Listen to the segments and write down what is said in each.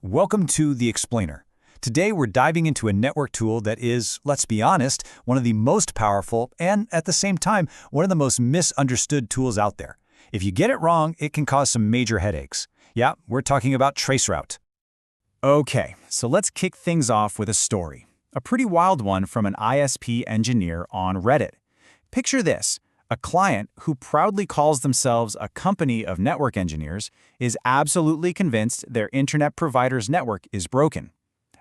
Welcome to The Explainer. Today we're diving into a network tool that is, let's be honest, one of the most powerful and, at the same time, one of the most misunderstood tools out there. If you get it wrong, it can cause some major headaches. Yeah, we're talking about Traceroute. Okay, so let's kick things off with a story. A pretty wild one from an ISP engineer on Reddit. Picture this. A client who proudly calls themselves a company of network engineers is absolutely convinced their internet provider's network is broken.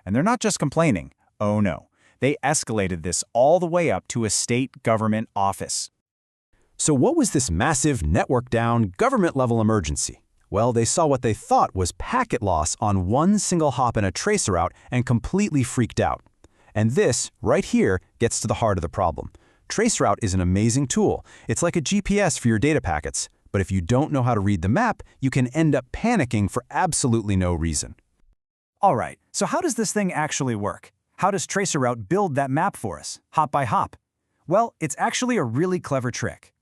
And they're not just complaining. Oh no. They escalated this all the way up to a state government office. So what was this massive network-down, government-level emergency? Well, they saw what they thought was packet loss on one single hop in a traceroute and completely freaked out. And this, right here, gets to the heart of the problem. Traceroute is an amazing tool. It's like a GPS for your data packets. But if you don't know how to read the map, you can end up panicking for absolutely no reason. All right, so how does this thing actually work? How does Traceroute build that map for us, hop by hop? Well, it's actually a really clever trick.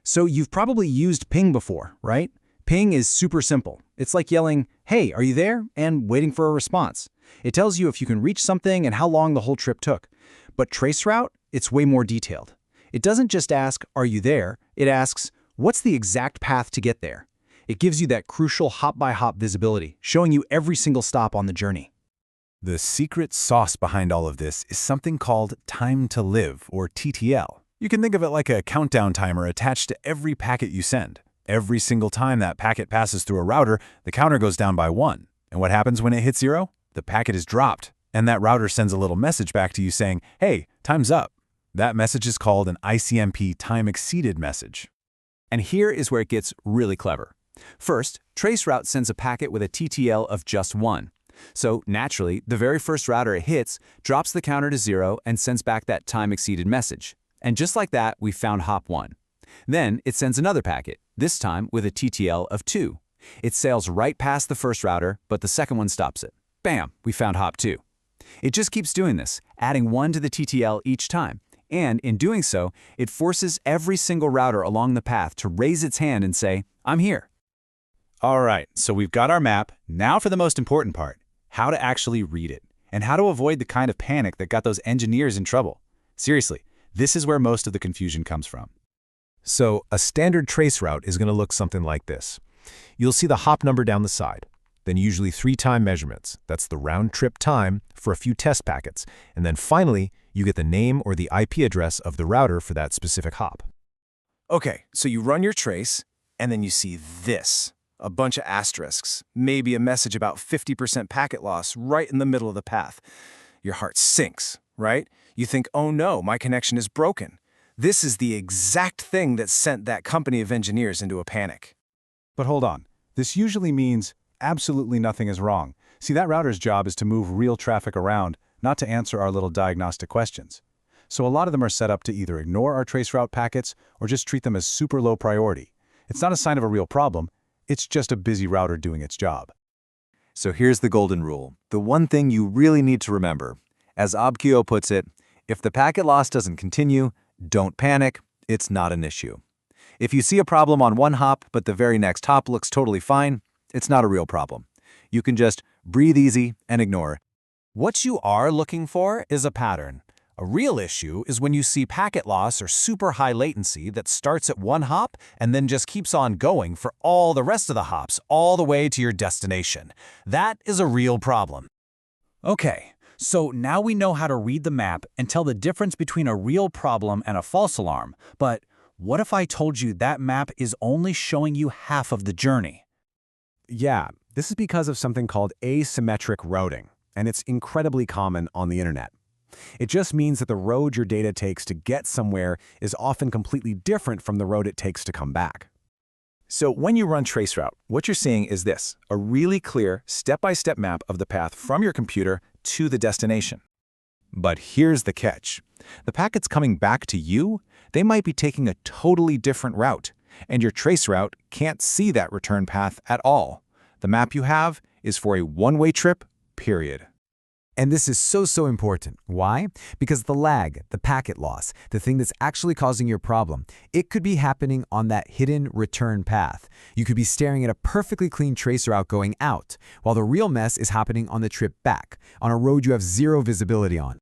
So you've probably used Ping before, right? Ping is super simple. It's like yelling, "Hey, are you there?" and waiting for a response. It tells you if you can reach something and how long the whole trip took. But Traceroute, it's way more detailed. It doesn't just ask, "Are you there?" It asks, "What's the exact path to get there?" It gives you that crucial hop-by-hop visibility, showing you every single stop on the journey. The secret sauce behind all of this is something called time to live, or TTL. You can think of it like a countdown timer attached to every packet you send. Every single time that packet passes through a router, the counter goes down by 1. And what happens when it hits 0? The packet is dropped, and that router sends a little message back to you saying, "Hey, time's up." That message is called an ICMP time exceeded message. And here is where it gets really clever. First, Traceroute sends a packet with a TTL of just 1. So naturally, the very first router it hits drops the counter to 0 and sends back that time exceeded message. And just like that, we found hop 1. Then it sends another packet, this time with a TTL of 2. It sails right past the first router, but the second one stops it. Bam, we found hop 2. It just keeps doing this, adding 1 to the TTL each time. And in doing so, it forces every single router along the path to raise its hand and say, "I'm here." All right, so we've got our map. Now for the most important part, how to actually read it, and how to avoid the kind of panic that got those engineers in trouble. Seriously, this is where most of the confusion comes from. So a standard traceroute is going to look something like this. You'll see the hop number down the side, then usually 3 time measurements. That's the round-trip time for a few test packets. And then finally, you get the name or the IP address of the router for that specific hop. Okay, so you run your trace, and then you see this. A bunch of asterisks, maybe a message about 50% packet loss right in the middle of the path. Your heart sinks, right? You think, oh no, my connection is broken. This is the exact thing that sent that company of engineers into a panic. But hold on, this usually means absolutely nothing is wrong. See, that router's job is to move real traffic around, not to answer our little diagnostic questions. So a lot of them are set up to either ignore our traceroute packets or just treat them as super low priority. It's not a sign of a real problem. It's just a busy router doing its job. So here's the golden rule, the one thing you really need to remember. As Obkio puts it, if the packet loss doesn't continue, don't panic, it's not an issue. If you see a problem on one hop, but the very next hop looks totally fine, it's not a real problem. You can just breathe easy and ignore. What you are looking for is a pattern. A real issue is when you see packet loss or super high latency that starts at one hop and then just keeps on going for all the rest of the hops all the way to your destination. That is a real problem. Okay, so now we know how to read the map and tell the difference between a real problem and a false alarm. But what if I told you that map is only showing you half of the journey? Yeah, this is because of something called asymmetric routing, and it's incredibly common on the internet. It just means that the road your data takes to get somewhere is often completely different from the road it takes to come back. So when you run Traceroute, what you're seeing is this, a really clear step-by-step map of the path from your computer to the destination. But here's the catch. The packets coming back to you, they might be taking a totally different route, and your Traceroute can't see that return path at all. The map you have is for a one-way trip, period. And this is so important. Why? Because the lag, the packet loss, the thing that's actually causing your problem, it could be happening on that hidden return path. You could be staring at a perfectly clean traceroute going out, while the real mess is happening on the trip back, on a road you have zero visibility on.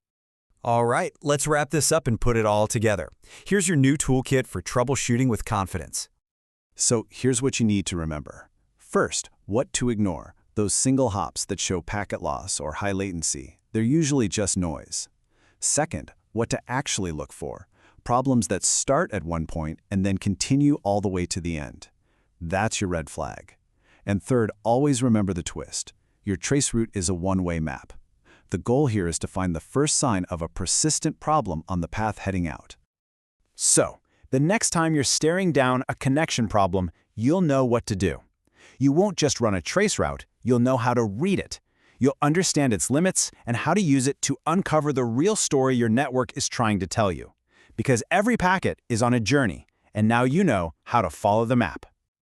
All right, let's wrap this up and put it all together. Here's your new toolkit for troubleshooting with confidence. So here's what you need to remember. First, what to ignore. Those single hops that show packet loss or high latency, they're usually just noise. Second, what to actually look for. Problems that start at one point and then continue all the way to the end. That's your red flag. And third, always remember the twist. Your traceroute is a one-way map. The goal here is to find the first sign of a persistent problem on the path heading out. So, the next time you're staring down a connection problem, you'll know what to do. You won't just run a traceroute, you'll know how to read it. You'll understand its limits and how to use it to uncover the real story your network is trying to tell you. Because every packet is on a journey, and now you know how to follow the map.